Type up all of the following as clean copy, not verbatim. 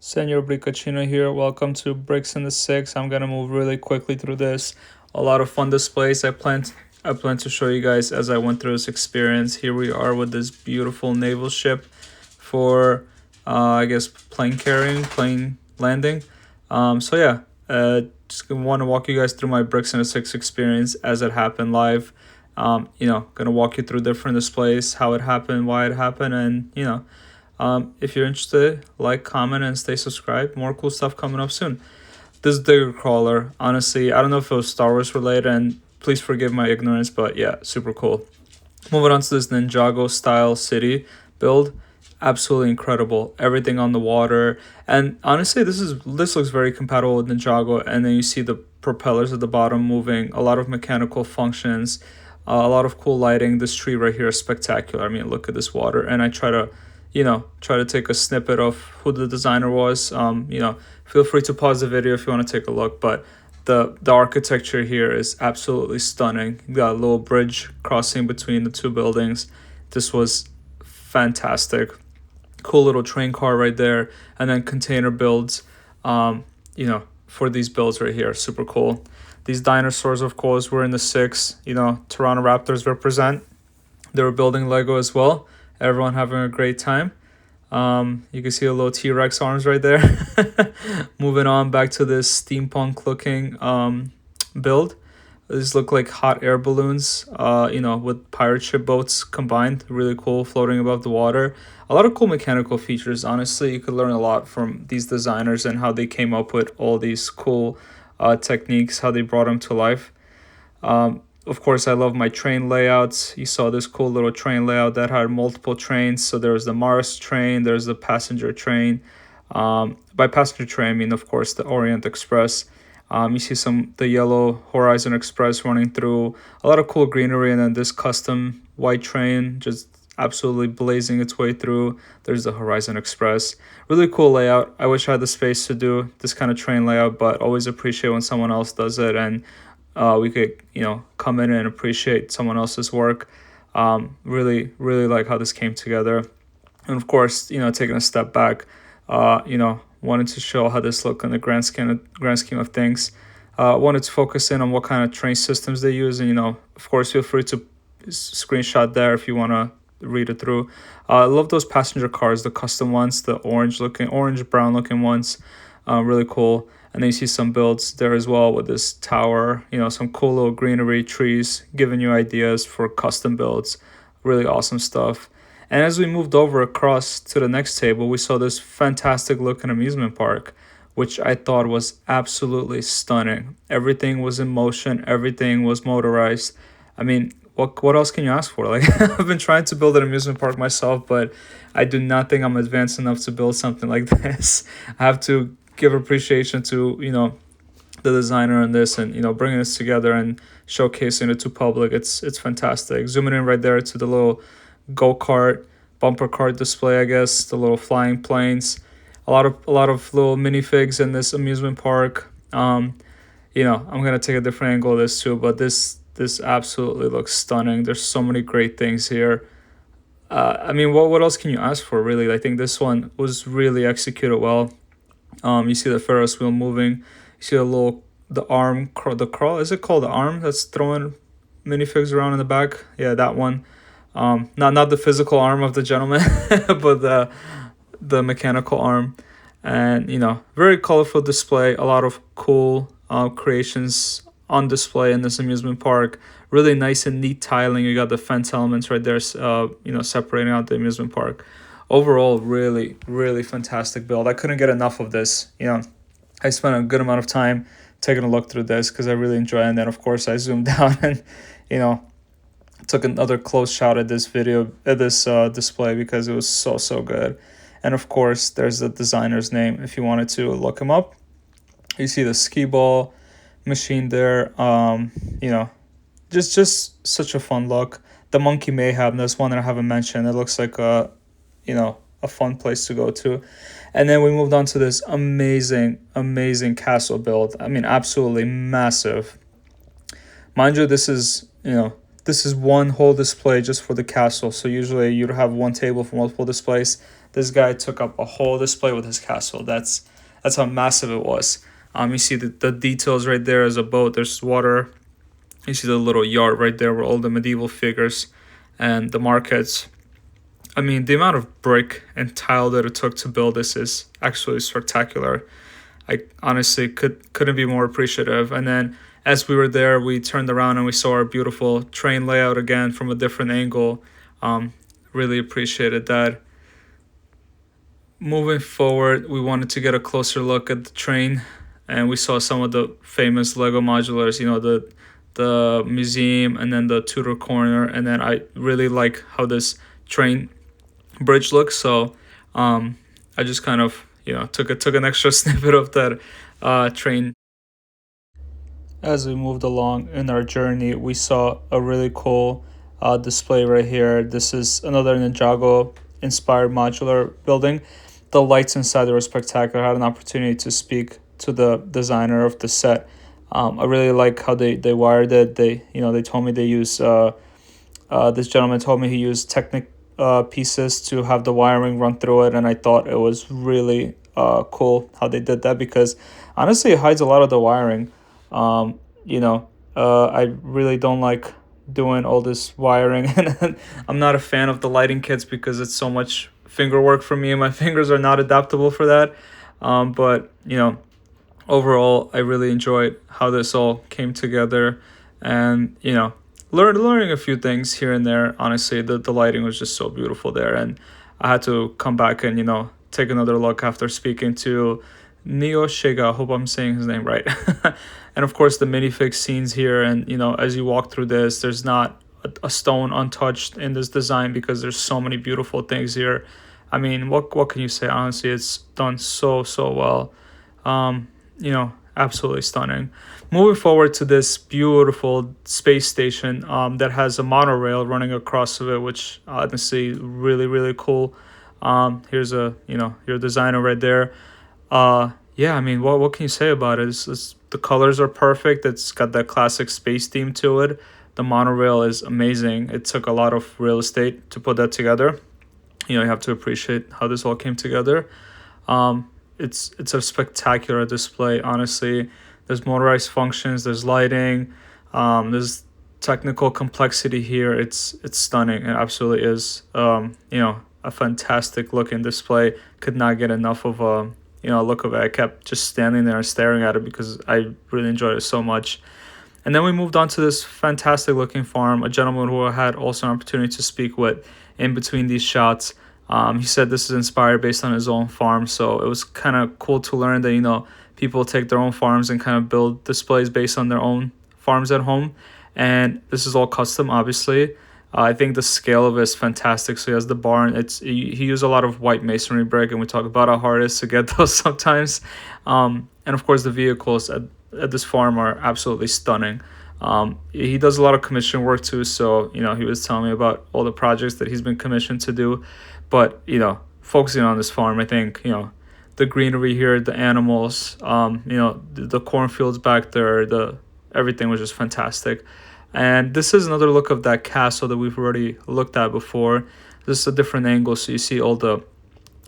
Senor Bricacino here. Welcome to Bricks in the Six. I'm gonna move really quickly through this. A lot of fun displays. I plan to show you guys as I went through this experience. Here we are with this beautiful naval ship for I guess plane landing. So yeah, just want to walk you guys through my Bricks in the Six experience as it happened live. Gonna walk you through different displays, how it happened, why it happened, and if you're interested, like, comment, and stay subscribed. More cool stuff coming up soon. This digger crawler, honestly, I don't know if it was Star Wars related, and please forgive my ignorance, but yeah, super cool. Moving on to this Ninjago style city build, absolutely incredible. Everything on the water, and honestly, this looks very compatible with Ninjago. And then you see the propellers at the bottom moving, a lot of mechanical functions, a lot of cool lighting. This tree right here is spectacular. I mean, look at this water, and I try to take a snippet of who the designer was. Feel free to pause the video if you want to take a look, but the architecture here is absolutely stunning. You got a little bridge crossing between the two buildings. This was fantastic. Cool little train car right there, and then container builds, for these builds right here. Super cool. These dinosaurs, of course, were in the six. Toronto Raptors represent. They were building Lego as well. Everyone having a great time. You can see a little T-Rex arms right there. Moving on back to this steampunk looking build. These look like hot air balloons, with pirate ship boats combined. Really cool, floating above the water. A lot of cool mechanical features. Honestly, you could learn a lot from these designers and how they came up with all these cool techniques, how they brought them to life. Of course, I love my train layouts. You saw this cool little train layout that had multiple trains. So there's the Mars train, there's the passenger train. By passenger train, I mean, of course, the Orient Express. You see the yellow Horizon Express running through. A lot of cool greenery, and then this custom white train just absolutely blazing its way through. There's the Horizon Express. Really cool layout. I wish I had the space to do this kind of train layout, but always appreciate when someone else does it, and we could come in and appreciate someone else's work. Really like how this came together. And of course, taking a step back, wanted to show how this looked in the grand scheme of things. Wanted to focus in on what kind of train systems they use, and of course, feel free to screenshot there if you want to read it through. I love those passenger cars, the custom ones, the orange brown looking ones. Really cool. And then you see some builds there as well with this tower, some cool little greenery, trees, giving you ideas for custom builds. Really awesome stuff. And as we moved over across to the next table, we saw this fantastic looking amusement park, which I thought was absolutely stunning. Everything was in motion, everything was motorized. I mean, what else can you ask for? Like, I've been trying to build an amusement park myself, but I do not think I'm advanced enough to build something like this. I have to give appreciation to the designer on this, and bringing this together and showcasing it to public. It's fantastic. Zooming in right there to the little go-kart bumper cart display, I guess, the little flying planes. A lot of little minifigs in this amusement park. I'm gonna take a different angle of this too, but this absolutely looks stunning. There's so many great things here. I mean, what else can you ask for, really? I think this one was really executed well. You see the Ferris wheel moving. You see the arm, the crawl. Is it called the arm that's throwing minifigs around in the back? Yeah, that one. Not the physical arm of the gentleman, but the mechanical arm. And very colorful display. A lot of cool creations on display in this amusement park. Really nice and neat tiling. You got the fence elements right there, separating out the amusement park. Overall, really fantastic build. I couldn't get enough of this. I spent a good amount of time taking a look through this because I really enjoy it. And then, of course, I zoomed down and took another close shot at this display because it was so good. And of course, there's the designer's name if you wanted to look him up. You see the skee ball machine there. Just such a fun look. The Monkey Mayhem, that's one that I haven't mentioned. It looks like a fun place to go to. And then we moved on to this amazing castle build. I mean, absolutely massive. Mind you, this is one whole display just for the castle. So usually you'd have one table for multiple displays. this guy took up a whole display with his castle. That's how massive it was. You see the details right there as a boat. There's water. You see the little yard right there with all the medieval figures and the markets. I mean, the amount of brick and tile that it took to build this is actually spectacular. I honestly couldn't be more appreciative. And then as we were there, we turned around and we saw our beautiful train layout again from a different angle. Really appreciated that. Moving forward, we wanted to get a closer look at the train, and we saw some of the famous Lego modulars. You know, the museum and then the Tudor corner, and then I really like how this train bridge looks. So I just kind of took an extra snippet of that train. As we moved along in our journey, we saw a really cool display right here. This is another Ninjago inspired modular building. The lights inside were spectacular. I had an opportunity to speak to the designer of the set. I really like how they wired it. They told me they use this gentleman told me he used Technic pieces to have the wiring run through it, and I thought it was really cool how they did that, because honestly it hides a lot of the wiring. I really don't like doing all this wiring, and I'm not a fan of the lighting kits because it's so much finger work for me and my fingers are not adaptable for that. But overall I really enjoyed how this all came together, and learning a few things here and there. Honestly, the lighting was just so beautiful there, and I had to come back and take another look after speaking to Neo Shiga. I hope I'm saying his name right. And of course the minifig scenes here, and as you walk through this, there's not a stone untouched in this design because there's so many beautiful things here. I mean, what can you say? Honestly, it's done so well. Absolutely stunning. Moving forward to this beautiful space station that has a monorail running across of it, which honestly really cool. Here's your designer right there. Yeah, I mean, what can you say about it? The colors are perfect. It's got that classic space theme to it. The monorail is amazing. It took a lot of real estate to put that together. You have to appreciate how this all came together. It's a spectacular display, honestly. There's motorized functions, there's lighting, there's technical complexity here. It's stunning. It absolutely is. A fantastic looking display. Could not get enough of a look of it. I kept just standing there and staring at it because I really enjoyed it so much. And then we moved on to this fantastic looking farm. A gentleman who I had also an opportunity to speak with in between these shots. He said this is inspired based on his own farm. So it was kind of cool to learn that, people take their own farms and kind of build displays based on their own farms at home. And this is all custom, obviously. I think the scale of it is fantastic. So he has the barn. He used a lot of white masonry brick, and we talk about how hard it is to get those sometimes. And of course, the vehicles at this farm are absolutely stunning. He does a lot of commission work too. So, he was telling me about all the projects that he's been commissioned to do. But, focusing on this farm, I think, the greenery here, the animals, the cornfields back there, everything was just fantastic. And this is another look of that castle that we've already looked at before. This is a different angle. So you see all the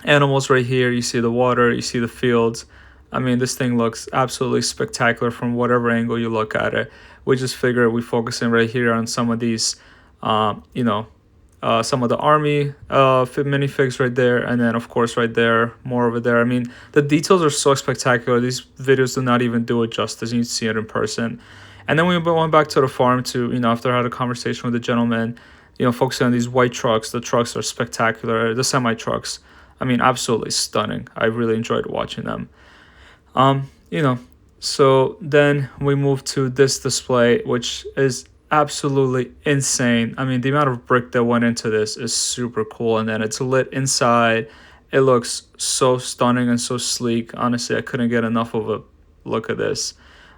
animals right here. You see the water. You see the fields. I mean, this thing looks absolutely spectacular from whatever angle you look at it. We just figured we focusing right here on some of these, some of the army minifigs right there, and then of course right there, more over there. I mean, the details are so spectacular. These videos do not even do it justice. You need to see it in person. And then we went back to the farm to, after I had a conversation with the gentleman, focusing on these white trucks. The trucks are spectacular. The semi trucks, I mean, absolutely stunning. I really enjoyed watching them. So then we moved to this display, which is absolutely insane. I mean, the amount of brick that went into this is super cool. And then it's lit inside. It looks so stunning and so sleek. Honestly, I couldn't get enough of a look at this.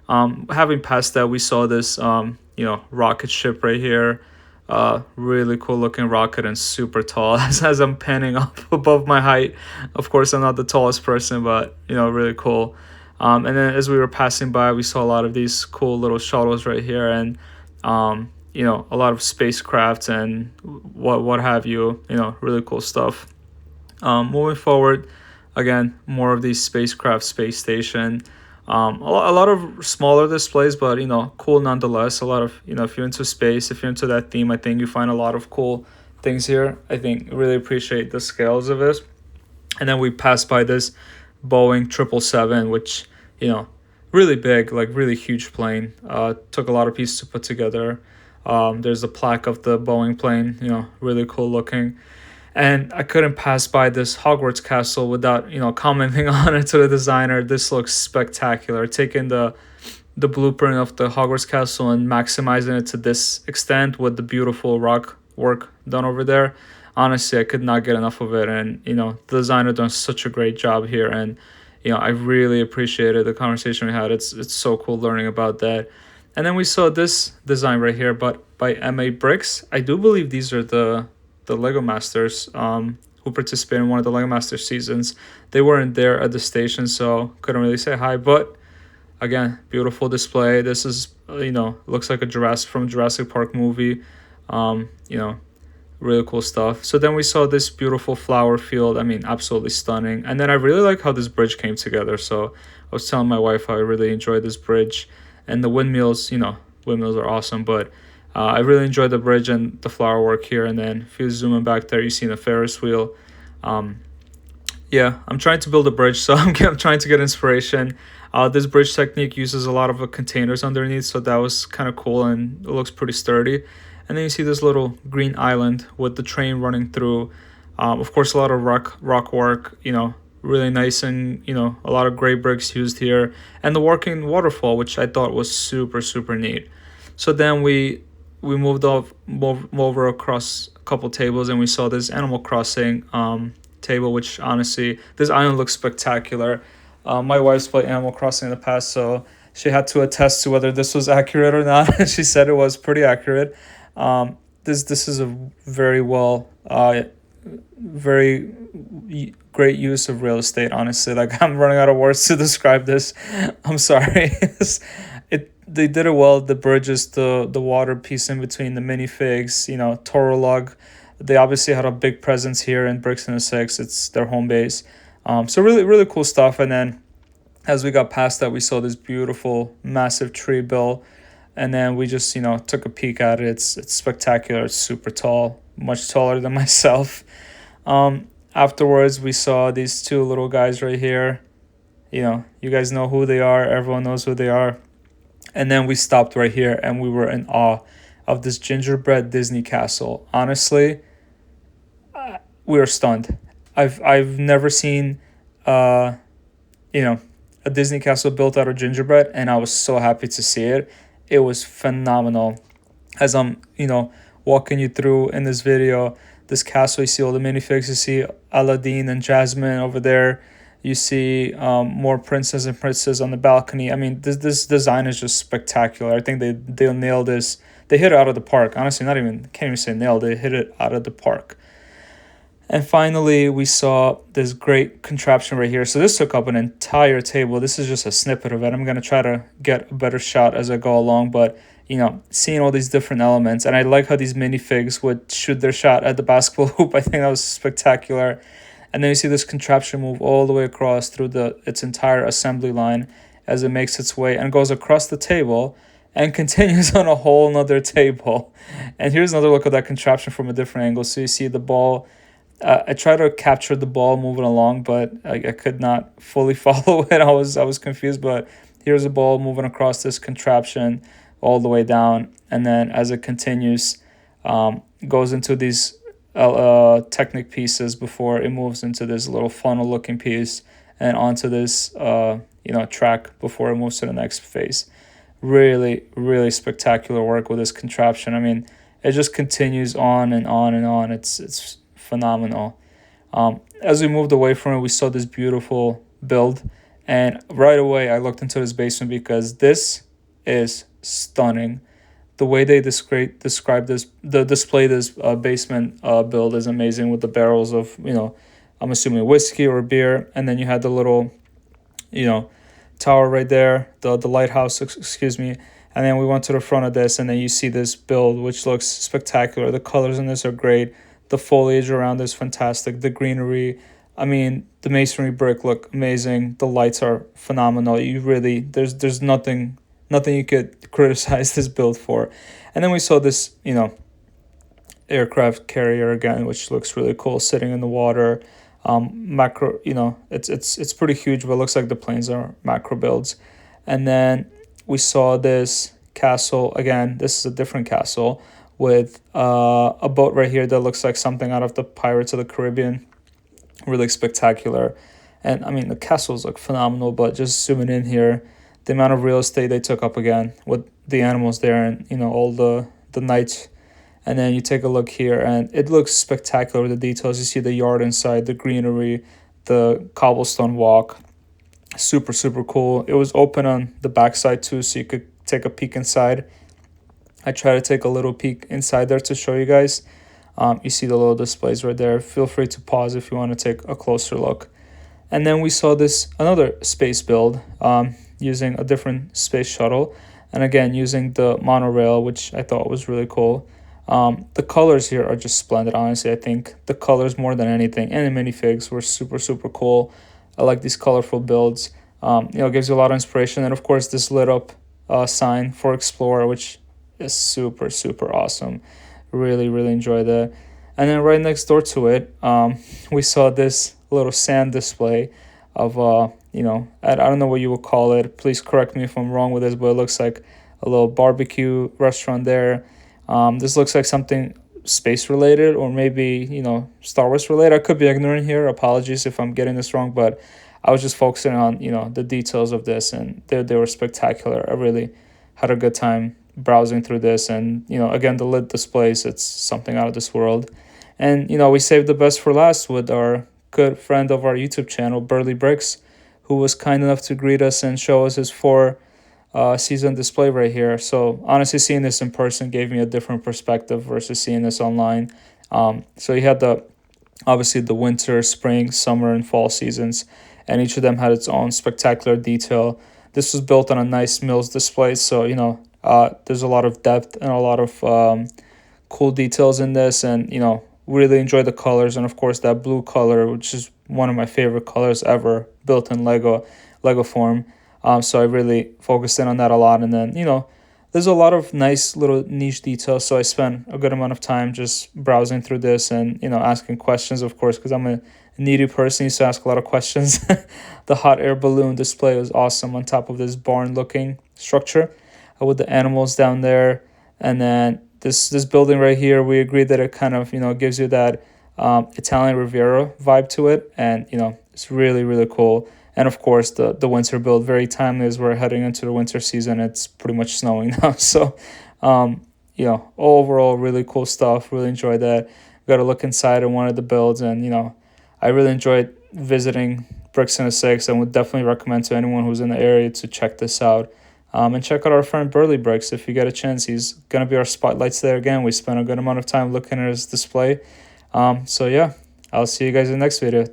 Having passed that, we saw this, rocket ship right here. Really cool looking rocket and super tall as I'm panning up above my height. Of course, I'm not the tallest person, but, really cool. And then as we were passing by, we saw a lot of these cool little shuttles right here, and, a lot of spacecraft and what have you, really cool stuff. Moving forward, again, more of these spacecraft, space station. A lot of smaller displays, but cool nonetheless. A lot of if you're into space, if you're into that theme, I think you find a lot of cool things here. I think really appreciate the scales of this. And then we passed by this Boeing 777, which really big, like really huge plane. Took a lot of pieces to put together. There's a plaque of the Boeing plane, really cool looking. And I couldn't pass by this Hogwarts castle without, commenting on it to the designer. This looks spectacular. Taking the blueprint of the Hogwarts castle and maximizing it to this extent with the beautiful rock work done over there. Honestly, I could not get enough of it. And, the designer done such a great job here. And, I really appreciated the conversation we had. It's so cool learning about that. And then we saw this design right here, but by MA Bricks. I do believe these are the Lego Masters who participated in one of the Lego Masters seasons. They weren't there at the station, so couldn't really say hi. But again, beautiful display. This is looks like a Jurassic Park movie. Really cool stuff. So then we saw this beautiful flower field. I mean, absolutely stunning. And then I really like how this bridge came together. So I was telling my wife how I really enjoyed this bridge, and the windmills. Windmills are awesome, but I really enjoyed the bridge and the flower work here. And then if you zoom in back there, you see the Ferris wheel. Yeah, I'm trying to build a bridge, so I'm trying to get inspiration. This bridge technique uses a lot of containers underneath, so that was kind of cool, and it looks pretty sturdy. And then you see this little green island with the train running through. Of course, a lot of rock work, really nice, and a lot of gray bricks used here, and the working waterfall, which I thought was super, super neat. So then we moved over across a couple tables, and we saw this Animal Crossing table, which honestly, this island looks spectacular. My wife's played Animal Crossing in the past, so she had to attest to whether this was accurate or not. She said it was pretty accurate. This is a very very great use of real estate, honestly. Like, I'm running out of words to describe this. I'm sorry. They did it well. The bridges, the water piece in between, the minifigs, Toro log. They obviously had a big presence here in Bricks in the Six. It's their home base. So really, really cool stuff. And then as we got past that, we saw this beautiful, massive tree bill. And then we just, took a peek at it. It's spectacular. It's super tall, much taller than myself. Afterwards, we saw these two little guys right here. You guys know who they are. Everyone knows who they are. And then we stopped right here, and we were in awe of this gingerbread Disney castle. Honestly, we were stunned. I've never seen, a Disney castle built out of gingerbread, and I was so happy to see it. It was phenomenal. As I'm, walking you through in this video, this castle, you see all the minifigs. You see Aladdin and Jasmine over there. You see more princes and princesses on the balcony. I mean, this design is just spectacular. I think they nailed this. They hit it out of the park. Honestly, can't even say nailed. They hit it out of the park. And finally, we saw this great contraption right here. So this took up an entire table. This is just a snippet of it. I'm going to try to get a better shot as I go along. But, seeing all these different elements. And I like how these minifigs would shoot their shot at the basketball hoop. I think that was spectacular. And then you see this contraption move all the way across through its entire assembly line as it makes its way and goes across the table and continues on a whole nother table. And here's another look at that contraption from a different angle. So you see the ball. I tried to capture the ball moving along, but I could not fully follow it. I was confused, but here's the ball moving across this contraption all the way down. And then as it continues, goes into these Technic pieces before it moves into this little funnel looking piece and onto this track before it moves to the next phase. Really, really spectacular work with this contraption. I mean, it just continues on and on and on. It's phenomenal. As we moved away from it, we saw this beautiful build, and right away I looked into this basement because this is stunning. The way they display this basement build is amazing, with the barrels of, I'm assuming whiskey or beer. And then you had the little, tower right there, the lighthouse, excuse me. And then we went to the front of this, and then you see this build, which looks spectacular. The colors in this are great. The foliage around is fantastic. The greenery, I mean, the masonry brick look amazing. The lights are phenomenal. You really, there's nothing you could criticize this build for. And then we saw this, aircraft carrier again, which looks really cool, sitting in the water. Macro, it's pretty huge, but it looks like the planes are macro builds. And then we saw this castle again. This is a different castle with a boat right here that looks like something out of the Pirates of the Caribbean. Really spectacular. And I mean, the castles look phenomenal, but just zooming in here, the amount of real estate they took up again with the animals there, and all the knights. And then you take a look here and it looks spectacular with the details. You see the yard inside, the greenery, the cobblestone walk. Super, super cool. It was open on the backside too, so you could take a peek inside. I try to take a little peek inside there to show you guys. You see the little displays right there. Feel free to pause if you want to take a closer look. And then we saw another space build using a different space shuttle. And again, using the monorail, which I thought was really cool. The colors here are just splendid, honestly. I think the colors more than anything, and the minifigs were super, super cool. I like these colorful builds. It gives you a lot of inspiration. And of course, this lit up sign for Explorer, which is super, super awesome. Really, really enjoy that. And then right next door to it, we saw this little sand display of, I don't know what you would call it. Please correct me if I'm wrong with this, but it looks like a little barbecue restaurant there. This looks like something space related, or maybe, Star Wars related. I could be ignorant here. Apologies if I'm getting this wrong, but I was just focusing on, the details of this, and they were spectacular. I really had a good time browsing through this, and, again, the lit displays, it's something out of this world. And, we saved the best for last with our good friend of our YouTube channel, Burley Bricks, who was kind enough to greet us and show us his 4 season display right here. So honestly, seeing this in person gave me a different perspective versus seeing this online. So he had obviously the winter, spring, summer, and fall seasons, and each of them had its own spectacular detail. This was built on a nice Mills display, so there's a lot of depth and a lot of cool details in this, and really enjoy the colors, and of course that blue color, which is one of my favorite colors ever built in Lego form. So I really focused in on that a lot. And then, there's a lot of nice little niche details. So I spent a good amount of time just browsing through this and, asking questions, of course, because I'm a needy person. I used to ask a lot of questions. The hot air balloon display was awesome on top of this barn looking structure with the animals down there. And then this building right here, we agreed that it kind of, gives you that Italian Riviera vibe to it. And, it's really, really cool. And of course, the winter build, very timely as we're heading into the winter season. It's pretty much snowing now. So, overall, really cool stuff. Really enjoyed that. Got to look inside of one of the builds. And, I really enjoyed visiting Bricks in the Six, and would definitely recommend to anyone who's in the area to check this out. And check out our friend Burley Bricks if you get a chance. He's going to be our spotlights there again. We spent a good amount of time looking at his display. So, yeah, I'll see you guys in the next video.